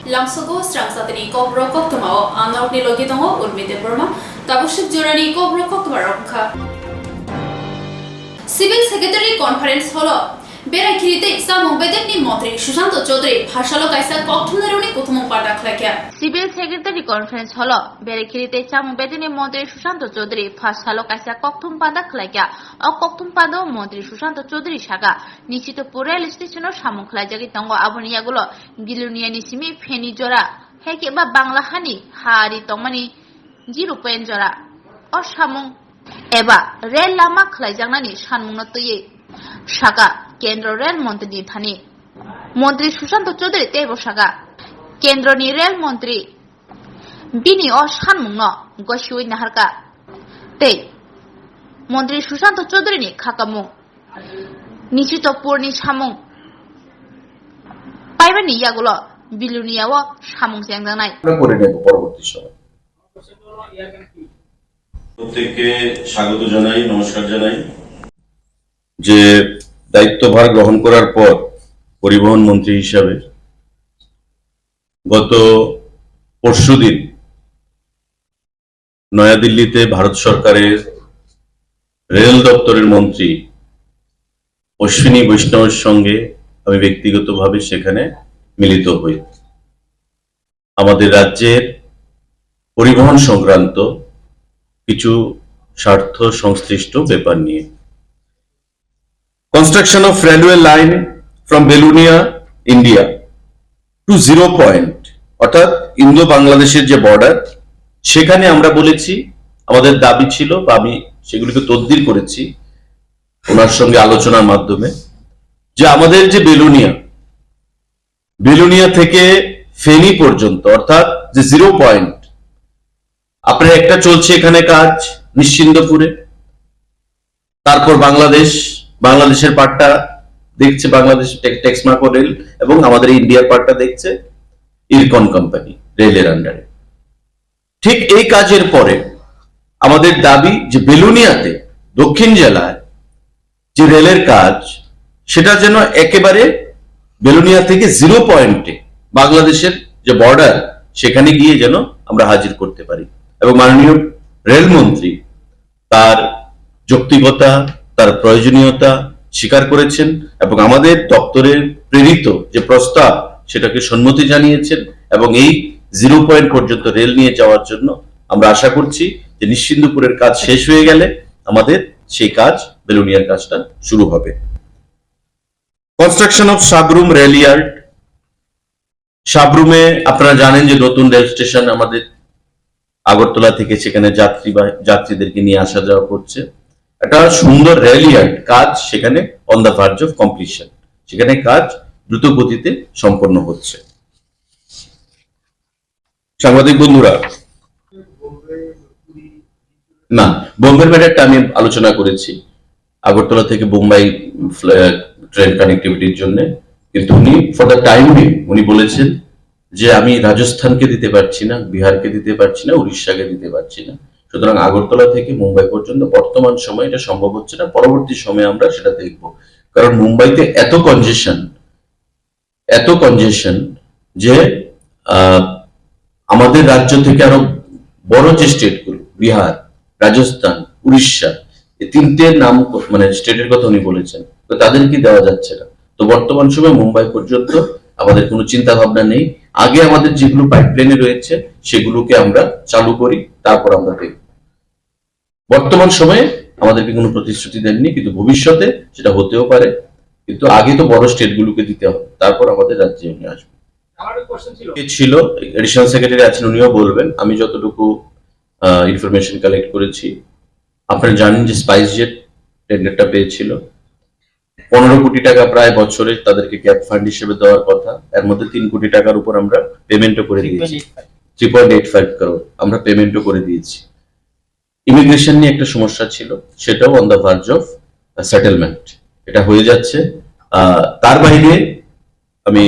Lamsogo Swrangchati Kokborok Koktwma o Anok ni logi tongo urmite Burma Tabushik Jorani Kokborok Koktwma Civil Secretary Conference holo Berakirite Samung Bedeni Motri Shushanto Chaudhary Bhashalo Kaisa Koktwma Runi Koktwma Pada Khlakya Civil Secretary Conference holo Berakirite Samung Bedeni Motri Shushanto Chaudhary Bhashalo Kaisa Koktwma Pada Khlakya o Koktwma Pada Motri Shushanto Chaudhary Shaka Nichito Rail Station Samung Khlajagi Tongo Abuniyagulo Gilunia Nisimi Feni Jora Heke ba Bangla Hani Hari Tongmani 0 Jora o Samung Eba Rail Lama Khlajangnani Sanmungno Tuye Shaka Kendro Rail Mantri Thani Mantri Shushanto Chaudhary Tebo Shaka Kendro ni Rail Mantri Bini o Sanmungno Goshui Naharka Te Mantri Shushanto Chaudhary ni Khakamu Nichito Purni Samung Paibani Yagulo Biluniyawo Samung Sengdanai করে নেব পরবর্তী সময়। প্রত্যেককে স্বাগত জানাই, নমস্কার জানাই। যে দায়িত্বভার গ্রহণ করার পর পরিবহন মন্ত্রী হিসাবে গত পরশুদিন নয়াদিল্লিতে ভারত সরকারের রেল দপ্তরের মন্ত্রী অশ্বিনী বৈষ্ণবের সঙ্গে আমি ব্যক্তিগতভাবে সেখানে মিলিত হই। আমাদের রাজ্যের পরিবহন সংক্রান্ত কিছু স্বার্থ সংশ্লিষ্ট ব্যাপার নিয়ে। Construction of railway line from Belonia India to 0 point অর্থাৎ ইন্দো বাংলাদেশের যে বর্ডার, সেখানে আমরা বলেছি আমাদের দাবি ছিল বা আমি সেগুলিকে তদবির করেছি ওনার সঙ্গে আলোচনার মাধ্যমে, যে আমাদের যে বেলুনিয়া থেকে ফেনী পর্যন্ত অর্থাৎ যে 0 পয়েন্ট, আপনার একটা চলছে এখানে কাজ নিশ্চিন্দপুরে, তারপর বাংলাদেশের পার্টটা দেখছে বাংলাদেশ টেক্সমাকো রেল এবং আমাদের ইন্ডিয়ার পার্টটা দেখছে ইরকন কোম্পানি রেলের আন্ডারে। ঠিক এই কাজের পরে আমাদের দাবি যে বেলুনিয়াতে দক্ষিণ জেলায় যে রেলের কাজ সেটা যেন একেবারে বেলুনিয়া থেকে 0 পয়েন্টে বাংলাদেশের যে বর্ডার সেখানে গিয়ে যেন আমরা হাজির করতে পারি। এবং মাননীয় রেলমন্ত্রী তার যৌক্তিকতা, তার প্রয়োজনীয়তা স্বীকার করেছেন এবং আমাদের দপ্তরের প্রেরিত যে প্রস্তাব সেটাকে সম্মতি জানিয়েছেন এবং এই 0 পয়েন্ট পর্যন্ত রেল নিয়ে যাওয়ার জন্য আমরা আশা করছি যে নিশ্চিন্দপুরের কাজ শেষ হয়ে গেলে আমাদের সেই কাজ বেলুনিয়ার কাজটা শুরু হবে। Construction of Sabroom rail yard, সাবরুমে আপনারা জানেন যে নতুন রেল স্টেশন আমাদের আগরতলা থেকে সেখানে যাত্রীদেরকে নিয়ে আসা যাওয়া করছে। একটা সুন্দর রেল ইয়ার্ড কাজ সেখানে on the verge of completion, সেখানে কাজ দ্রুত গতিতে সম্পন্ন হচ্ছে। সাংবাদিক বন্ধুরা, না বোম্বের ম্যাটারটা আমি আলোচনা করেছি আগরতলা থেকে বোম্বাই ট্রেন কানেক্টিভিটির জন্য, কিন্তু উনি ফর দ্য টাইম বিং উনি বলেছেন যে আমি রাজস্থানকে দিতে পারছি না, বিহারকে দিতে পারছি না, উড়িষ্যাকে দিতে পারছি না, সুতরাং আগরতলা থেকে মুম্বাই পর্যন্ত বর্তমান সময় এটা সম্ভব হচ্ছে না, পরবর্তী সময়ে আমরা সেটা দেখব। কারণ মুম্বাইতে এত কনজেশন যে আমাদের রাজ্য থেকে আরো বড় যে স্টেটগুলো বিহার, রাজস্থান, উড়িষ্যা, এই তিনটে নাম মানে স্টেটের কথা উনি বলেছেন, তো তাদেরকে দেওয়া যাচ্ছে না। তো বর্তমান সময় মুম্বাই পর্যন্ত আমাদের কোনো চিন্তা ভাবনা নেই। আগে আমাদের যেগুলো পাইপলাইনে রয়েছে সেগুলোকে আমরা চালু করি, তারপর আমরা দেখব। বর্তমান সময়ে আমাদেরকে কোনো প্রতিশ্রুতি দেননি, কিন্তু ভবিষ্যতে সেটা হতেও পারে, কিন্তু আগে তো বড় স্টেটগুলোকে দিতে হবে, তারপর আমাদের রাজ্যে উনি আসবেন। ছিল এডিশনাল সেক্রেটারি আছেন, উনিও বলবেন। আমি যতটুকু ইনফরমেশন কালেক্ট করেছি, আপনারা জানেন যে স্পাইস জেট টেন্ডারটা পেয়েছিল 15 কোটি টাকা প্রায় বছরে তাদেরকে ক্যাপ ফান্ড হিসেবে দেওয়ার কথা, এর মধ্যে 3 কোটি টাকার উপর আমরা পেমেন্টও করে দিয়েছি, 3.85 করোড় আমরা পেমেন্টও করে দিয়েছি। ইমিগ্রেশন নিয়ে একটা সমস্যা ছিল, সেটাও on the verge of settlement, এটা হয়ে যাচ্ছে। তার বাইরে আমি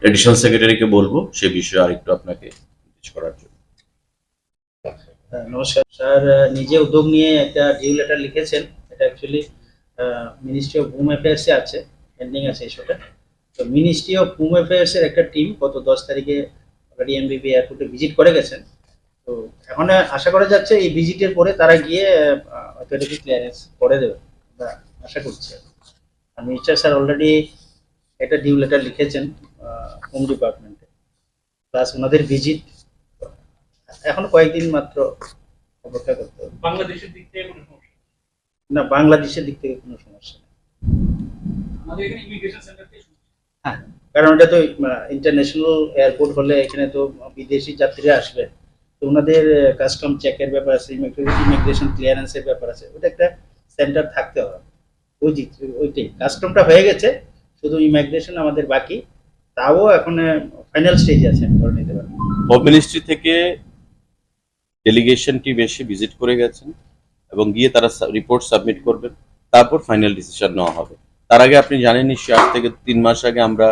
এডিশনাল সেক্রেটারিকে বলবো সে বিষয়ে আরেকটু আপনাকে করার জন্য। নমস্কার স্যার, নিজে উদ্যোগ নিয়ে একটা ডিউ লেটার লিখেছেন, এটা অ্যাকচুয়ালি মিনিস্ট্রি অফ হোম অ্যাফেয়ার্সে আছে, পেন্ডিং আছে ইস্যুটা। তো মিনিস্ট্রি অফ হোম অ্যাফেয়ার্সের একটা টিম গত 10 তারিখে অলরেডি এমবিবি এয়ারপোর্টে ভিজিট করে গেছেন। তো এখন আশা করা যাচ্ছে এই ভিজিটের পরে তারা গিয়ে অথরিটি ক্লিয়ারেন্স করে দেবে, আমরা আশা করছি। আর মিনিস্টার স্যার অলরেডি একটা ডিউ লেটার লিখেছেন হোম ডিপার্টমেন্টে, প্লাস ওনাদের ভিজিট এখন কয়েকদিন মাত্র অপেক্ষা করতে হবে। বাংলাদেশের দিক থেকে কোনো সমস্যা না, বাংলাদেশের দিক থেকে কোনো সমস্যা নেই। আমাদের এখানে ইমিগ্রেশন সেন্টার থেকে হ্যাঁ, কারণ এটা তো ইন্টারন্যাশনাল এয়ারপোর্ট হলে এখানে তো বিদেশি যাত্রীরা আসবে, তো ওনাদের কাস্টম চেকের ব্যাপার আছে, ইমিগ্রেশন ক্লিয়ারেন্সের ব্যাপার আছে, ওটা একটা সেন্টার থাকতে হবে। ওইটাই কাস্টমটা হয়ে গেছে, শুধু ইমিগ্রেশন আমাদের বাকি, তাও এখন ফাইনাল স্টেজে আছে ধরে নিতে পারবো। হোম মিনিস্ট্রি থেকে ডেলিগেশন টিম এসে ভিজিট করে গেছেন এবং গিয়ে তারা রিপোর্ট সাবমিট করবেন, তারপর ফাইনাল ডিসিশন নেওয়া হবে। তার আগে আপনি জানেন নিশ্চয়ই, আজ থেকে 3 মাস আগে আমরা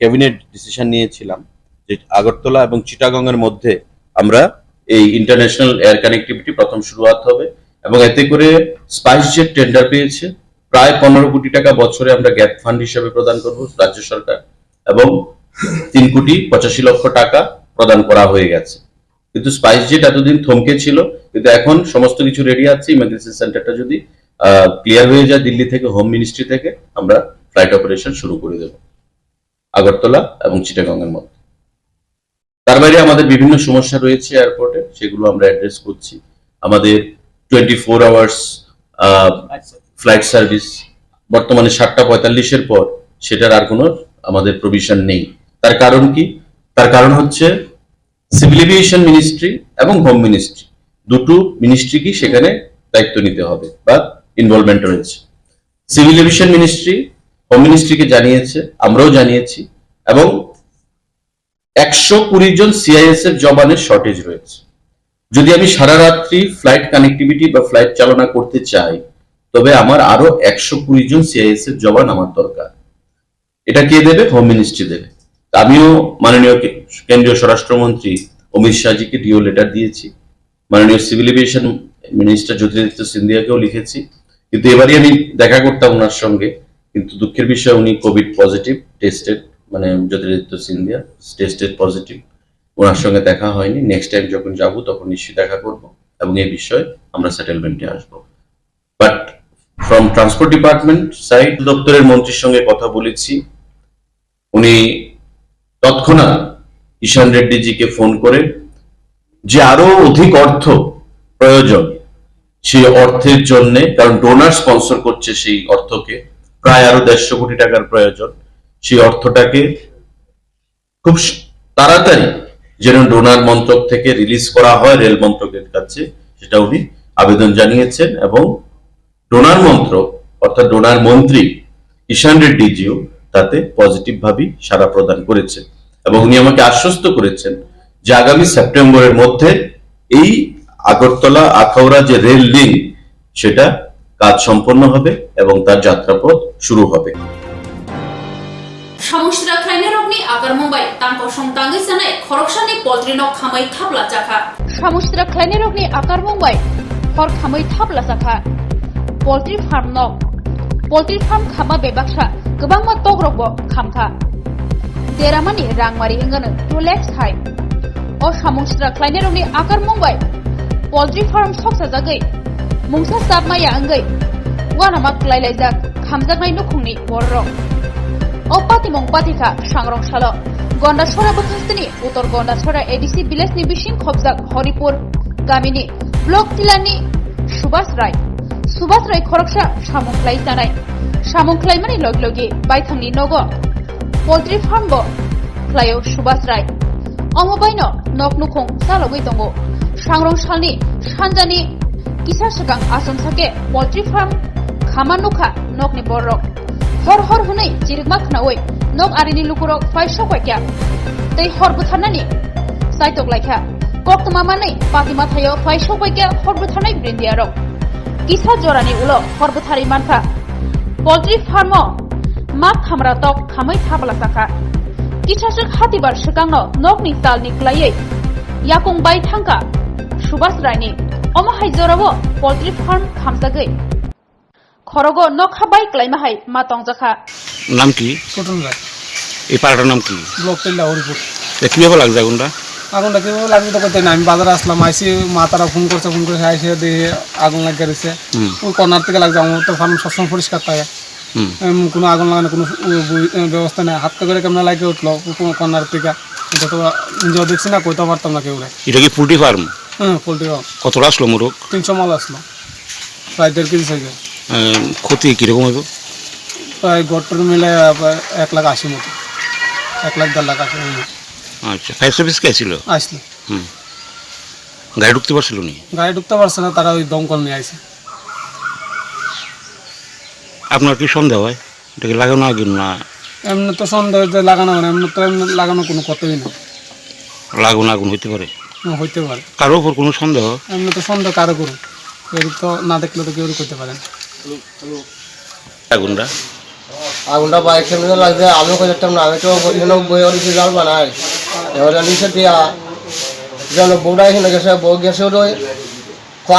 ক্যাবিনেট ডিসিশন নিয়েছিলাম যে আগরতলা এবং চিটাগং এর মধ্যে আমরা এই ইন্টারন্যাশনাল এয়ার কানেক্টিভিটি প্রথম শুরুয়াত হবে, এবং এতে করে স্পাইস জেট টেন্ডার পেয়েছে প্রায় 15 কোটি টাকা বছরে আমরা গ্যাপ ফান্ড হিসেবে প্রদান করব রাজ্য সরকার, এবং 3 কোটি 85 লক্ষ টাকা প্রদান করা হয়ে গেছে। কিন্তু স্পাইস জেট এতদিন থমকে ছিল, কিন্তু এখন সমস্ত কিছু রেডি আছে। ইমার্জেন্সি সেন্টারটা যদি ক্লিয়ার হয়ে যায় দিল্লি থেকে, হোম মিনিস্ট্রি থেকে, আমরা ফ্লাইট অপারেশন শুরু করে দেব আগরতলা এবং চিটাগং এর মধ্যে। তার বাইরে আমাদের বিভিন্ন সমস্যা রয়েছে এয়ারপোর্টে, সেগুলো আমরা অ্যাড্রেস করছি। আমাদের 24 আওয়ার্স ফ্লাইট সার্ভিস বর্তমানে 7:45 পর সেটার আর কোনো আমাদের প্রভিশন নেই। তার কারণ কি? তার কারণ হচ্ছে সিভিল এভিয়েশন মিনিস্ট্রি এবং হোম মিনিস্ট্রি, দুটো মিনিস্ট্রিকেই সেখানে দায়িত্ব নিতে হবে বা ইনভলভমেন্ট রয়েছে। সিভিল এভিয়েশন মিনিস্ট্রি হোম মিনিস্ট্রিকে জানিয়েছে, আমরাও জানিয়েছি, এবং 120 জন সিআইএসএফ জওয়ানের শর্টেজ রয়েছে। যদি আমি সারা রাত্রি ফ্লাইট কানেক্টিভিটি বা ফ্লাইট চালনা করতে চাই, তবে আমার আরো 120 জন সিআইএসএফ জওয়ান আমার দরকার। এটা কে দেবে? হোম মিনিস্ট্রি দেবে। আমিও মাননীয় কেন্দ্রীয় স্বরাষ্ট্রমন্ত্রী অমিত শাহজিকে ডিও লেটার দিয়েছি, মাননীয় সিভিল এভিয়েশন মিনিস্টার জ্যোতিরাদিত্য সিন্ধিয়াকেও লিখেছি, কিন্তু এবারই আমি দেখা করতাম ওনার সঙ্গে, কিন্তু দুঃখের বিষয় উনি কোভিড পজিটিভ টেস্টেড, মানে জ্যোতিরাদিত্য সিন্ধিয়া টেস্টেড পজিটিভ, ওনার সঙ্গে দেখা হয়নি। নেক্সট টাইম যখন যাব তখন নিশ্চয়ই দেখা করব এবং এই বিষয়ে আমরা সেটেলমেন্টে আসবো। But from transport department side, দপ্তরের মন্ত্রীর সঙ্গে কথা বলেছি, উনি তৎক্ষণাৎ ঈশান রেড্ডি জিকে ফোন করে যে আরো অধিক অর্থ প্রয়োজন সেই অর্থের জন্য, কারণ ডোনার স্পন্সর করছে সেই অর্থকে, প্রায় আরো 150 কোটি টাকার প্রয়োজন, সেই অর্থটাকে খুব তাড়াতাড়ি যেন ডোনার মন্ত্রক থেকে রিলিজ করা হয় রেল মন্ত্রকের কাছে, সেটা উনি আবেদন জানিয়েছেন। এবং ডোনার মন্ত্রক অর্থাৎ ডোনার মন্ত্রী ঈশান রেড্ডি জিও তাতে পজিটিভ ভাবে সাড়া প্রদান করেছেন, এবং উনি আমাকে আশ্বস্ত করেছেন যে আগামী সেপ্টেম্বরের মধ্যে এই আগরতলা আখাউড়া যে রেল লিঙ্ক সেটা কাজ সম্পন্ন হবে এবং তার যাত্রাপথ শুরু হবে। সামুদ্রা খ্লাইনেরকনি আগার মুম্বাই তাंको संतांगै जानाय खरकसानि पल्ट्रिनो खामै थाब्ला जाखा सामुद्रा ख्लाइनेरकनि आकार मुंबाइ हर खामै थाब्ला जाखा पल्ट्री फार्म खामा बेबाक्सा गोबांमा तग्रबो खामखा देरामानि रांमारि इंगनो 2 लाख हाय ओ सामुद्रा ख्लाइनेरकनि आकार मुंबाइ पल्ट्री फार्म सकसा जागै मुंसा साबमाया अंगै वानामा क्लाइलाइजाक खामजागनाय नुखुंनि बररक ओ पातिमं पातिखा सांग्रंशाल गंडाछरा बखास्तिनि उत्तर गंडाछरा एडिसि विलेजनि बिसिं खबजाक हरिपुर गामिनि ब्लक टिलानि सुभाष राय खरकसा सामुंख्लाय जानाय सामुंख्लायमानि लगलगि बायथांनि नग पोल्ट्री फार्म बो ख्लायो सुभाष राय अमबायनो नक नुखं सालगै दंगो सांग्रंशालनि सानजानि किसा सगां आसमसाके पोल्ट्री फार्म खामा नुखा नकनि बररक हर हुनै जिरगमा खनावै नक आरिनि लुकुरक फाइसो kwaikya tei hor buthanani saitok laikha koktwma manai patima thayo फाइसो kwaikya hor buthanai brindiarok kisa jorani ulo hor buthari manka poultry farm ma khamra tok khamai thabla saka kisasuk hatibar sikangno nokni talni klaiei yakung bai thangka subhas raini omo haijorabo poultry farm khamsagai খরগো নখাবাই ক্লাইমাহাই মা তংজাখা নাম কি? Total রায় এই পাড়াটার নাম কি? Block Tenda Haripur. কিভাবে লাগছে আগুনটা? আগুনটা কীভাবে লাগবে তো করতে না, আমি বাজারে আসলাম, আইসি মা তারা ফোন করছে আইসে দিয়ে আগুন লাগিয়ে রয়েছে। ওই কর্নার থেকে লাগছে। আমার তো ফার্ম সবসময় পরিষ্কার থাকে, কোনো আগুন লাগানো কোনো ব্যবস্থা নেই। হাত করে কেমন লাগিয়ে উঠলো কর্নার থেকে, তো নিজেও দেখছি না, কইতে পারতাম না কেউ। এটা কি পোল্ট্রি ফার্ম? হ্যাঁ, পোল্ট্রি ফার্ম। কতটা আসলো মোরগ? 300 মাল আসলো, প্রায় 1.5 কেজি সাইজের। ক্ষতি কীরকম হইব? প্রায় গট্টর মিলে 1,80,000 মতো, 1,00,000-1,50,000 মতো। আচ্ছা, ফায়ার সার্ভিস কে ছিল? আসলো। গাড়ি ঢুকতে পারছিল নি? গাড়ি ঢুকতে পারছে না, তারা ওই দমকল নিয়ে আসে। আপনার কি সন্দেহ হয় এটা কি লাগানো আগুন না? এমনি তো সন্দেহ যে লাগানো, মানে এমনি তো এমনি লাগানো কোনো কথাই না। লাগুন আগুন হইতে পারে, হইতে পারে। কারোর উপর কোনো সন্দেহ? এমনি তো সন্দেহ কারো করুন, কেউ তো না দেখলে তো কেউ করতে পারেন। আগুনটা বাইকের মধ্যে লাগছে, আমিও করতাম না। আমি তো বই অনেক জাল বানাই, এবার নিচে দিয়া যেন বউটা এখানে গেছে, বউ গেছে ওই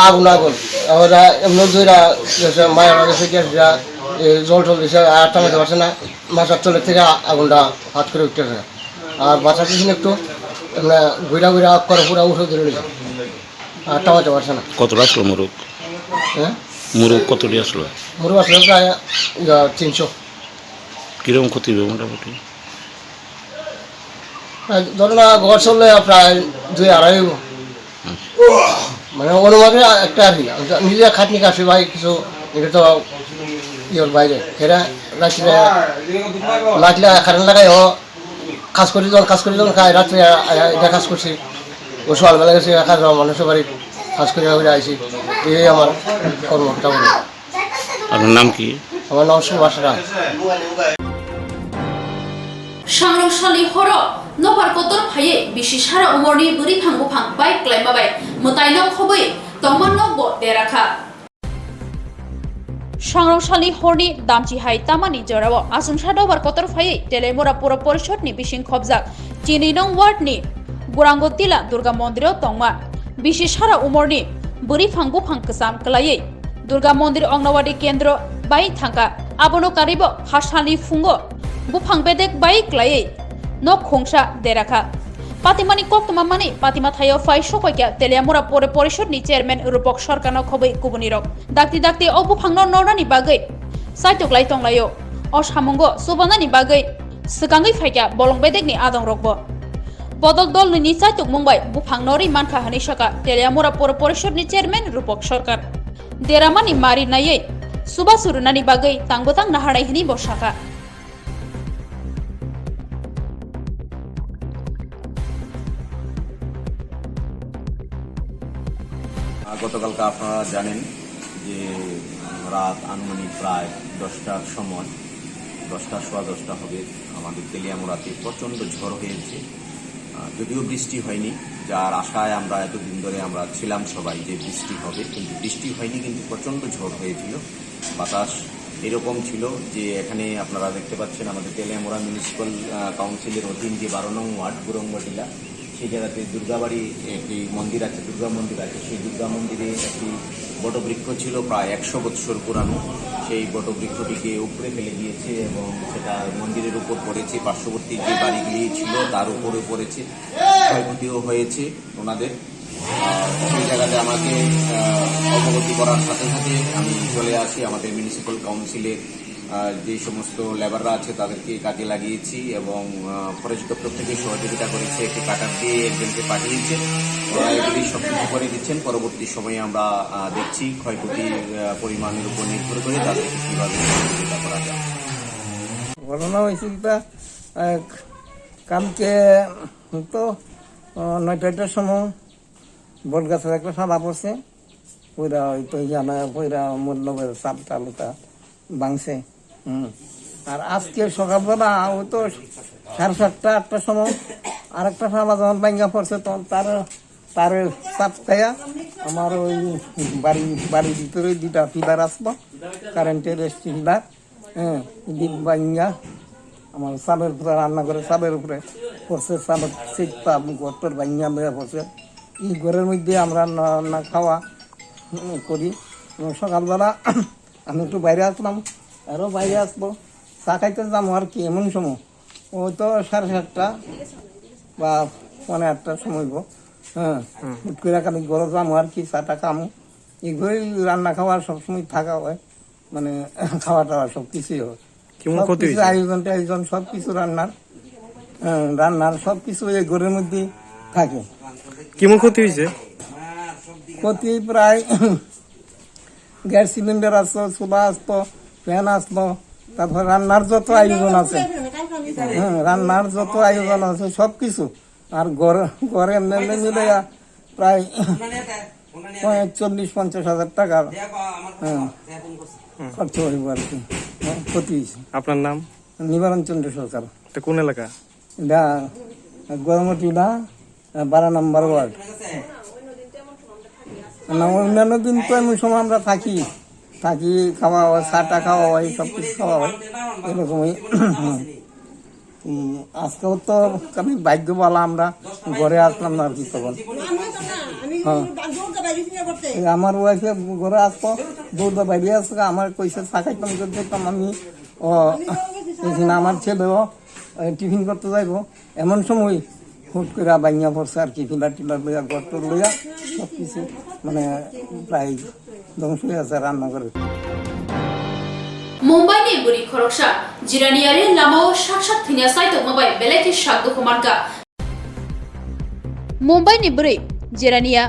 আগুন আগুন। এবার এমনি দুইরা গেছে, মায়ের গেছে, গ্যাস দিয়া জল টল দিছে, আর টামাতে পারছে না। মাথার তলের থেকে আগুনটা হাত করে উঠতেছে, আর বাচ্চা দিয়েছেন একটু এমনি ঘুরা ঘুরা করে পুরা উঠে ধরে নিয়েছে, আর টামাতে পারছে না। কতটা আসলো মোরগ? হ্যাঁ, মোরগ কতটি আসলো? মোরগ আসলে প্রায় 300। কিরকম ক্ষতি হবে মোটামুটি? ধরো না, ঘর চললে প্রায় 2-2.5 মানে অনুমানে একটা আর কি। নিজে খাটনি কাটছে ভাই কিছু, এটা তো ইয়ের বাইরে এরা লাইটলে কারেন্ট লাগাই কাজ করি যখন খাই, রাত্রে এটা কাজ করছি। ও সকালবেলা গেছে কাজ, মানুষের বাড়ি কাজ করে আইসি। এই আমার কর্মটা। আপনার নাম কি? আমার নাম সুভাষ রায়। Swrangchati horo nopar kotor phaye bisi sara umorni buri phang bike claim babai mutaino khoboi tongmanno bo derakha Swrangchati horni damchi hai tamani jorao asumsa dobar kotor phaye telemora pura porishod ni bising khobjak chini nong ward ni Burangotila Durga Mondiro tongma bisi sara umorni buri phang kesam kelaye Durga Mondir Ongnawadi Kendro bai thangka abono karibo hasani fungo Bufang bedek baik lai no khongsa derakha Patimani Koktwma mani Patima thayo fai sokya Teleamura pore porishod ni chairman Rupok Sarkano khoboi kubunirok dakti o bufang no norani bagai saitok lai tonglayo o samungo subanani bagai sekangai faikya bolong bedek ni adong rokbo Bodol dol ni saitok mumbai bufang nori mankha hani saka Teleamura pore porishod ni chairman Rupok Sarkar Deramani mari naye subasurunani bagai tanggotang naharai hini bosaka গতকালকে আপনারা জানেন যে রাত আনুমানিক প্রায় 10টার সময় 10টা হবে আমাদের তেলিয়ামুড়াতে প্রচণ্ড ঝড় হয়েছে। যদিও বৃষ্টি হয়নি, যার আশায় আমরা এতদিন ধরে আমরা ছিলাম সবাই যে বৃষ্টি হবে, কিন্তু বৃষ্টি হয়নি, কিন্তু প্রচণ্ড ঝড় হয়েছিল। বাতাস এরকম ছিল যে এখানে আপনারা দেখতে পাচ্ছেন আমাদের তেলিয়ামুড়া মিউনিসিপ্যাল কাউন্সিলের অধীন যে 12 নং ওয়ার্ড গুরঙ্গটিলা, সেই জায়গাতে দুর্গাবাড়ি একটি মন্দির আছে, দুর্গা মন্দির আছে। সেই দুর্গা মন্দিরে একটি বটবৃক্ষ ছিল প্রায় 100 বৎসর পুরানো। সেই বটবৃক্ষটিকে উপরে ফেলে দিয়েছে এবং সেটা মন্দিরের উপর পড়েছে, পার্শ্ববর্তী যে বাড়িগুলি ছিল তার উপরে পড়েছে, ক্ষয়ক্ষতিও হয়েছে ওনাদের। সেই জায়গাতে আমাকে অবগতি করার সাথে সাথে আমি চলে আসি। আমাদের মিউনিসিপ্যাল কাউন্সিলের যে সমস্ত লেবাররা আছে তাদেরকে কাজে লাগিয়েছি এবং ফরেস্ট দপ্তর থেকে সহযোগিতা করেছে, একটি কাটার দিয়ে একজনকে পাঠিয়েছে, ওরা এগুলি সব কিছু করে দিচ্ছেন। পরবর্তী সময়ে আমরা দেখছি ক্ষয়ক্ষতির পরিমাণের উপর নির্ভর করে তাদেরকে কীভাবে সহযোগিতা করা যায়। ঘটনা হয়েছিল কালকে তো 9টার সময় বট গাছের একটা সাদা পড়ছে, ওইরা হয়তো জানা ওইরা মূল্যবের চাপ টালুটা ভাঙছে। আর আজকে সকালবেলা ওই তো 7:30-8টার সময় আর একটা সাদা যখন ভাঙ্গা পড়ছে তখন তার চাপ খাইয়া আমার ওই বাড়ির ভিতরে 2টা পিলার আসবো, কারেন্টের স্টিলার, দিক ভাঙ্গা আমার চালের উপরে রান্না করে চালের উপরে পড়ছে, চালের সিটটা ঘরটার ভাঙ্গা মেয়ে পড়ছে। এই ঘরের মধ্যে আমরা রান্না খাওয়া করি। সকালবেলা আমি একটু বাইরে আসলাম, আরও বাইরে আসবো, চা খাইতে যাবো আর কি। এমন সময় ওই তো 7:30 বা 8:30টার সময় হইব। হ্যাঁ, হুট করে খালি গরম যামো আর কি, চাটা খামো, এগুলোই রান্না খাওয়ার সবসময় থাকা হয়, মানে খাওয়া টাওয়া সব কিছুই হয়। সবকিছু আয়োজন সবকিছু রান্নার সবকিছু এই ঘরের মধ্যে থাকে। কেমন ক্ষতি হয়েছে? ক্ষতি প্রায় গ্যাস সিলিন্ডার আসতো, চুলা আসতো, ফ্যান আসতো, তারপর রান্নার যত আয়োজন আছে, রান্নার যত আয়োজন আছে সবকিছু, আর ঘরে মিলে প্রায় 40-50 হাজার টাকা খরচ হইব আর কি, ক্ষতি হয়েছে। আপনার নাম? নিবারণ চন্দ্র সরকার। কোন এলাকা? এটা গরমটিলা 12 নম্বর ওয়ার্ড। না, অন্যান্য দিন তো এমন সময় আমরা থাকি, খাওয়া হয়, চাটা খাওয়া হয়, সবকিছু খাওয়া হয়, এরকমই। আজকেও তো আমি ভাগ্য বলা আমরা ঘরে আসলাম না আর কি তখন। আমার ওয়াইফে ঘরে আসতো, দৌড়া বাইরে আসতো, আমার কইসে চা খাইতাম দেখতাম আমি, এখানে আমার ছেলেও টিফিন করতে যাইব, এমন সময় হুট করে বাইঙ্গা পড়ছে আর কি, পিলার টিলার লইয়া গড় লইয়া সবকিছু মানে প্রায় ধ্বংস হয়ে আছে রান্নাঘরে। मुंबईनि बुरी खरकसा जिरानियारि लामाव साक्षात थिनिया साइटक माबाय बेलेकि सागदो खमारका मुंबईनि बुरी जिरानिया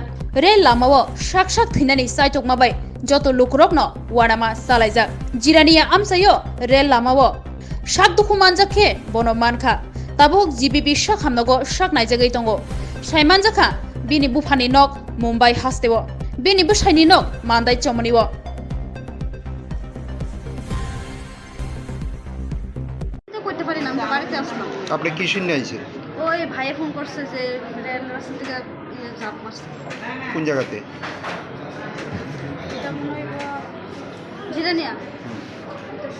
रेल लामाव साक्षात थिनानि साइटक माबाय जत लुकरकनो वानामा सालायजाक जिरानिया आमसायो रेल लामाव सागदो खमानजाखे बनो मानखा ताबक जीबीपी साक हामनगो साक नायजागै दंगो साइमानजाखा बिनि बुफानि नक मुंबई हास्तेव बिनि बुसाइनि नक मान्दाय चमनिव আপনি কি শুনে আইছেন? ওই ভাইয়ে ফোন করছে যে রেল রাস্তা থেকে ঝাঁপ মারছে। কোন জায়গাতে? এটা মনে হয় জিরানিয়া।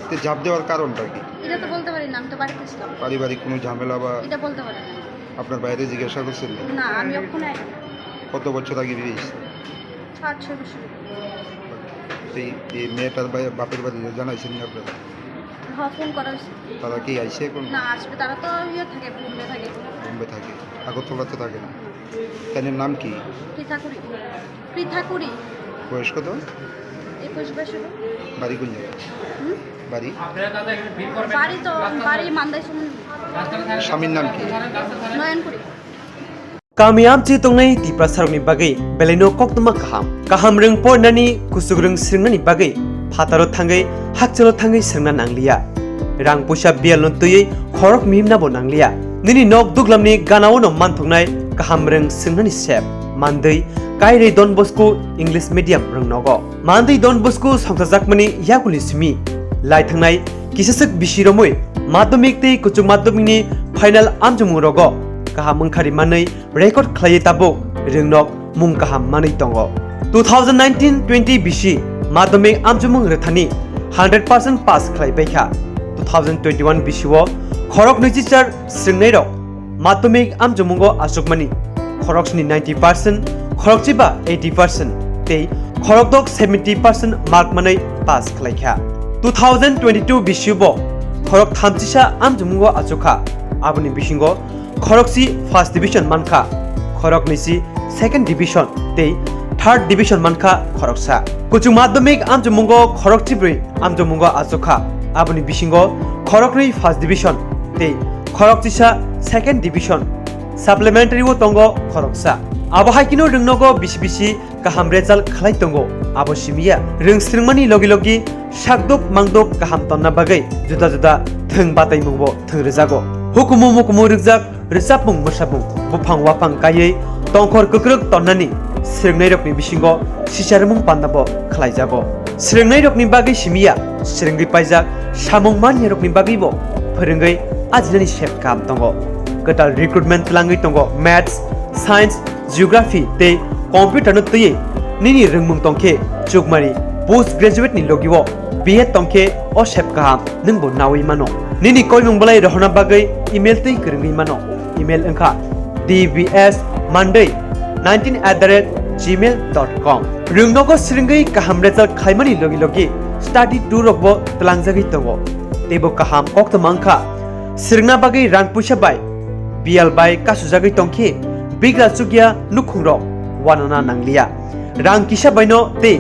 তো ঝাঁপ দেওয়ার কারণটা কি? এটা তো বলতে পারি না, আমি তো বাড়িতে ছিলাম। পারিবারিক কোনো ঝামেলা বা? এটা বলতে পারি না। আপনার বাইরে জিজ্ঞাসা করছেন? না, আমি ওখানে কত বছর আগে বিয়ে হয়েছে? 5-6 বছর। এই মেয়েটার বাপের বাড়ি জানাইছেন না আপনারা? হ্যাঁ, ফোন করা হয়েছে। তারা কি আইসে এখন? না, আসবে, তারা তো থাকে, বোম্বে থাকে। বোম্বে থাকে, আগরতলাতে থাকে না। তাদের নাম কি? পৃথাকুড়ি। বয়স কত? 21 বছর। বাড়ি কোন জায়গায়? বাড়ি মান্দাই সুমন। স্বামীর নাম কি? নয়নপুরি। Kamiam ci tongnai ti prasarni bagai beleno koktwma kaham reng pornani kusugreng sringnani bagai phataro thangai hakchalo thangai srengna nanglia rang pusa bialon tuyei khorok mimna bo nanglia nini nok duglamni ganao no manthungnai kaham reng sringnani sep mandei kairei don bosco english medium reng nogo mandei don bosco songtajakmani yakuli simi lai thangnai kisasek bisiromoi madhyamik tei kuchuk madhyamikni final amjumung rogo kaham mangkhari manei record khlai tabo ringnok mung kaham manei tongo 2019-20 BC madhyamik amjumung rethani 100% pass khlai baikha 2021 BC o khorok nichichar sringnai rok madhyamik amjumungo asukmani khoroksni 90% khorokchiba 80% tei khorokdok 70% mark manei pass khlaikha 2022 BC bo khorok thamchisa amjumungo asukha aboni bisingo khoroksi first division mankha khorok nisi second division tei third division mankha khoroksa kuchung madhyamik amjumungo khorokchibrui amjumungo asukha aboni bisingo khorokni first division tei khoroktisa second division supplementary wo tongo khoroksa abo haikino rungnogo bisi kaham result khlai tongo abo simia rungsringmani logi sakdok mangdok kaham tonna bagai juda thung batai mungbo thungrejago hukumu mukumu rujak rijapung musabung bufang wapang kayei tongkhor kukruk tonnani sringnai rokni bisingo sisarmung pandabo khlaijago sringnai rokni bagai simia sringri paijak samung mani rokni bagai bo phorungoi ajinani sep kam tongo gotal recruitment langai tongo maths science geography tei computer no tui nini rungmung tongkhe chukmari post graduate ni logiwo BA tongkhe o sep kam nungbo nawi mano nini koimung balai rohna bagai email tei krungui mano email engkha dbs monday19@gmail.com rungnogo sringai kaham result khaimani logi study tour rokbo tlangjagui tongo tebo kaham koktwma engkha sringna bagai rang puisa bai bial bai kasujagoi tongkhe bigra chugya nukhungrok wanana nanglia rang kisa baino te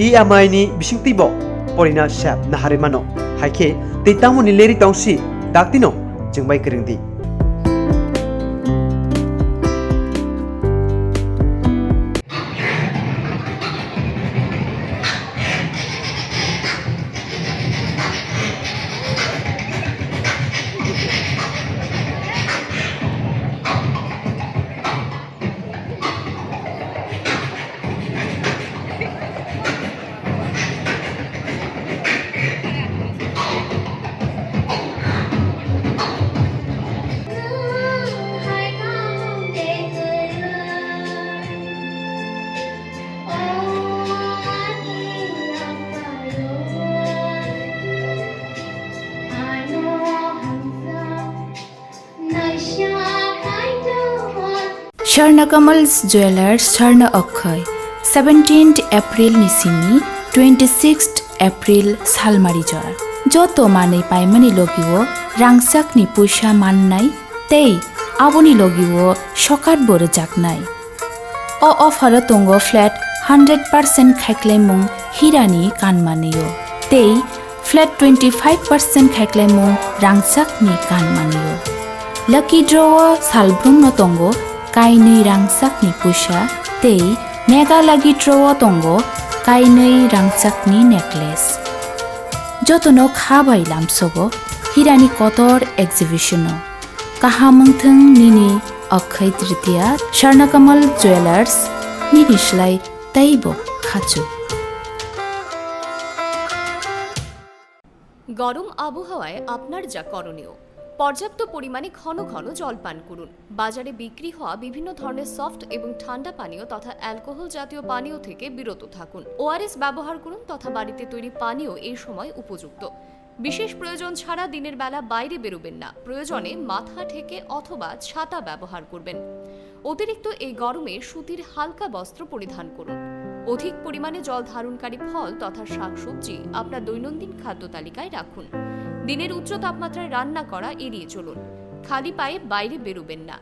EMI ni bisingtibo porina sap naharimano haikhe te tamoni leri tongsi daktino jengbai kringdi Swrangchati Jewelers Swarna Okhai 17th April Nisini 26th April Salmari Jora Joto Manei Paimani Logiwo Rangsak ni Puisha Mannai Tei Aboni Logiwo Shokat Bore Jaknai O offer tongo flat 100% Khaiklemung Hirani Kanmaneyo Tei flat 25% Khaiklemung Rangsak ni Kanmaneyo Lucky draw Salbrung no tongo kainei rangsak ni puisa tei mega lagi draw tongo kainei rangsak ni necklace jotono khabai lamsogo hirani kotor exhibition kahamungthung nini akhai tritiya Swrangchati Jewelers nini shlai taibo khachu গরম আবহাওয়ায় আপনার যা করণীয় পর্যাপ্ত পরিমাণে ঘন ঘন জল পান করুন বাজারে বিক্রি হওয়া বিভিন্ন ধরনের সফট এবং ঠান্ডা পানীয় তথা অ্যালকোহল জাতীয় পানীয় থেকে বিরত থাকুন ওআরএস ব্যবহার করুন তথা বাড়িতে তৈরি পানীয় এই সময় উপযুক্ত বিশেষ প্রয়োজন ছাড়া দিনের বেলা বাইরে বেরোবেন না প্রয়োজনে মাথা ঢেকে অথবা ছাতা ব্যবহার করবেন অতিরিক্ত এই গরমে সুতির হালকা বস্ত্র পরিধান করুন অধিক পরিমাণে জল ধারণকারী ফল তথা শাকসবজি আপনার দৈনন্দিন খাদ্য তালিকায় রাখুন দিনের উচ্চ তাপমাত্রায় রান্না করা এড়িয়ে চলুন খালি পায়ে বাইরে বেরোবেন না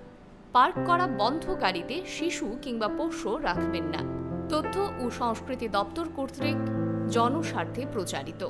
পার্ক করা বন্ধ গাড়িতে শিশু কিংবা পোষ্য রাখবেন না তথ্য ও সংস্কৃতি দপ্তর কর্তৃক জনস্বার্থে প্রচারিত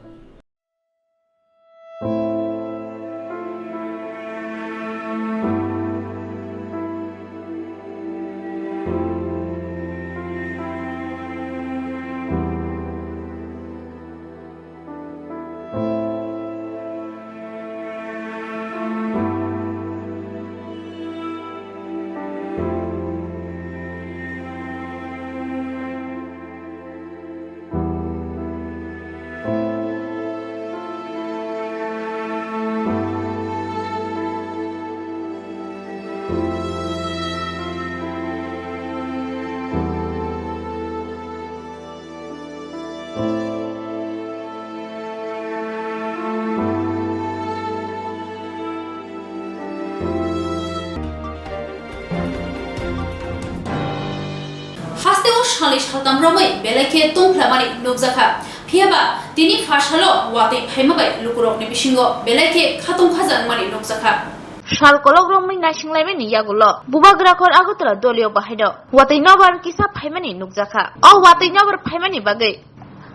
Shalis Hatam Romay, Beleke Tonglamani, Nobzaka, Piaba, Dini Fashalo, Wati Paimabai, Lukurok Nibishingo, Beleke, Katung Kazan Mani Nobzaka. Shalkolog Romi Nashing Lemini Yagulo, Bubagrakor Agotra Dolio Bahido, Wati Novar Kisa Paimani Nubzaka, or Wati Novar Paimani Bagay.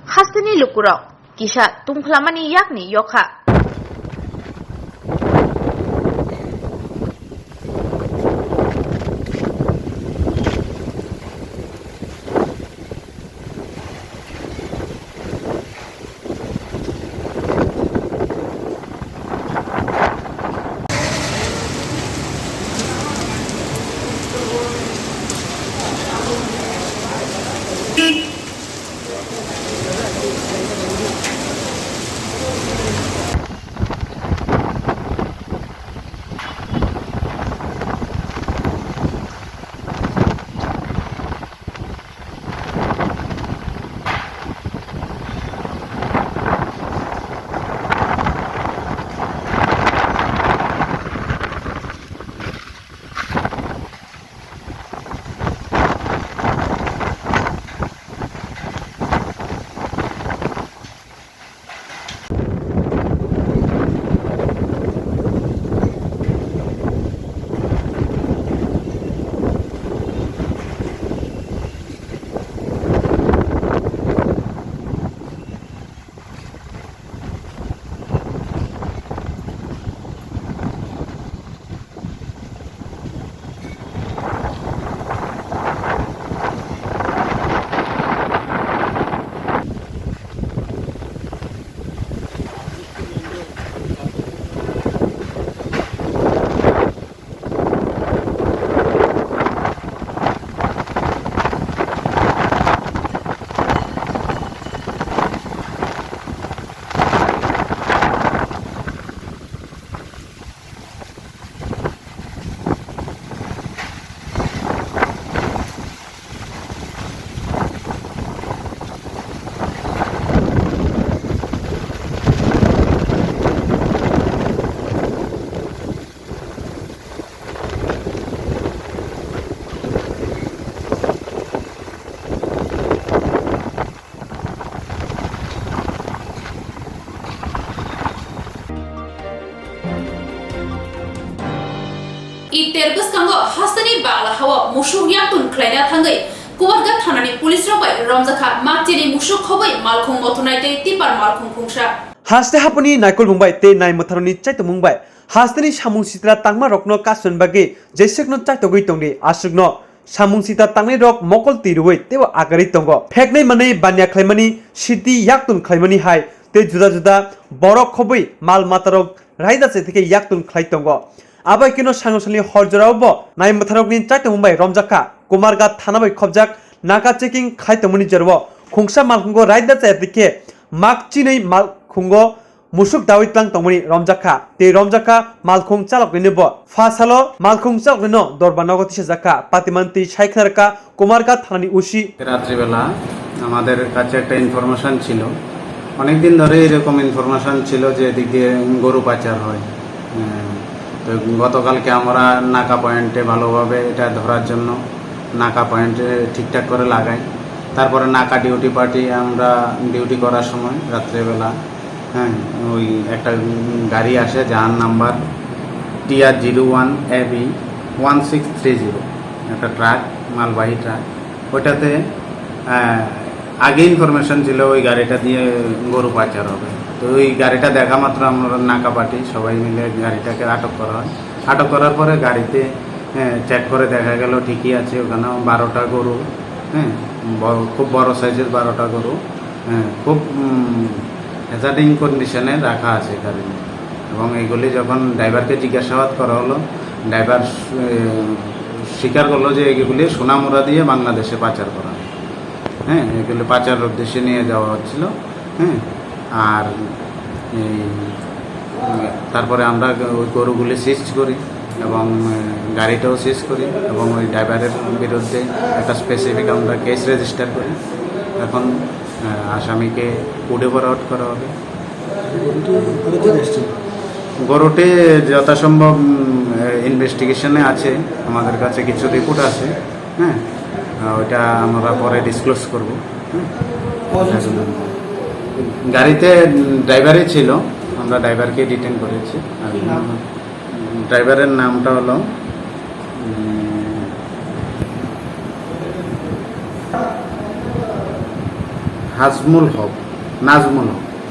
Hastini Lukurok, Kisha Tunglamani Yakni Yoka. bwskango hastani bala hawa musuk yaktun khlaina thangai Kokborok thanani police robai romjakha maktini musuk khobai malkhung mothnaitei tipar malkhung khungsa haste hapuni naikol mumbai te nai matharoni chaito mumbai hastani samung sitra tangma rokno kasun bagi jesekno chaito goi tongni asukno samung sita tangnai rok mokol tiruwei tebo agari tongo pheknai manei banya khlaimani siti yaktun khlaimani hai te juda juda borok khobai mal matarok raidase theke yaktun khlai tongo abai kino sangosali horjorabo nai matharokni chaito mumbai romjakha Komargat thanabai khobjak naka checking khlaitomoni jorbo khungsa malkhungo raidase theke makchinei malkhungo musuk dawitlang tongmoni romjakha te romjakha malkhung chaloknebo fasalo malkhung chalokno dorbanogoti jakha patimanti saikhnarka Komargat thanani usi রাত্রিবেলা আমাদের কাছে একটা information ছিল অনেকদিন ধরে এরকম information ছিল যে এদিকে গরু পাচার হয় তো গতকালকে আমরা নাকা পয়েন্টে ভালোভাবে এটা ধরার জন্য নাকা পয়েন্টে ঠিকঠাক করে লাগাই তারপরে নাকা ডিউটি পার্টি আমরা ডিউটি করার সময় রাত্রেবেলা হ্যাঁ ওই একটা গাড়ি আসে যার নাম্বার TR01AB 1630 একটা ট্রাক মালবাহী ট্রাক ওইটাতে আগে ইনফরমেশন ছিল ওই গাড়িটা দিয়ে গরু পাচার হবে তো ওই গাড়িটা দেখা মাত্র আমরা নাকা পার্টি সবাই মিলে গাড়িটাকে আটক করা হয় আটক করার পরে গাড়িতে চেক করে দেখা গেল ঠিকই আছে ওখানে 12টা গরু হ্যাঁ খুব বড় সাইজের 12টা গরু খুব হ্যাজার্ডিং কন্ডিশনে রাখা আছে গাড়ি এবং এইগুলি যখন ড্রাইভারকে জিজ্ঞাসাবাদ করা হলো ড্রাইভার স্বীকার করলো যে এগুলি সোনামুড়া দিয়ে বাংলাদেশে পাচার করা হ্যাঁ এগুলি পাচারের উদ্দেশ্যে নিয়ে যাওয়া হচ্ছিল হ্যাঁ আর তারপরে আমরা ওই গরুগুলি সিজ করি এবং গাড়িটাও সিজ করি এবং ওই ড্রাইভারের বিরুদ্ধে একটা স্পেসিফিক আমরা কেস রেজিস্টার করি এখন আসামিকে কোর্টে ফরওয়ার্ড করা হবে গরুটি যথাসম্ভব ইনভেস্টিগেশনে আছে আমাদের কাছে কিছু রিপোর্ট আছে হ্যাঁ ওইটা আমরা পরে ডিসক্লোজ করবো গাড়িতে ড্রাইভারই ছিল আমরা ড্রাইভারকে ডিটেন করেছি আর ড্রাইভারের নামটা হলো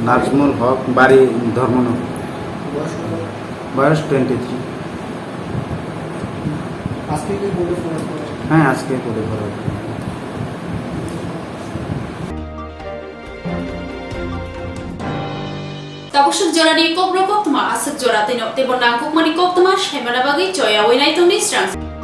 নাজমুল হক বাড়ি ধর্মনগর বয়স 23 হ্যাঁ আজকে করে করা Tabusuk jorani Kokborok Koktwma asuk jora tino tebon nang Kokmani Koktwma shaimana bagi joya winai tongni Swrangchati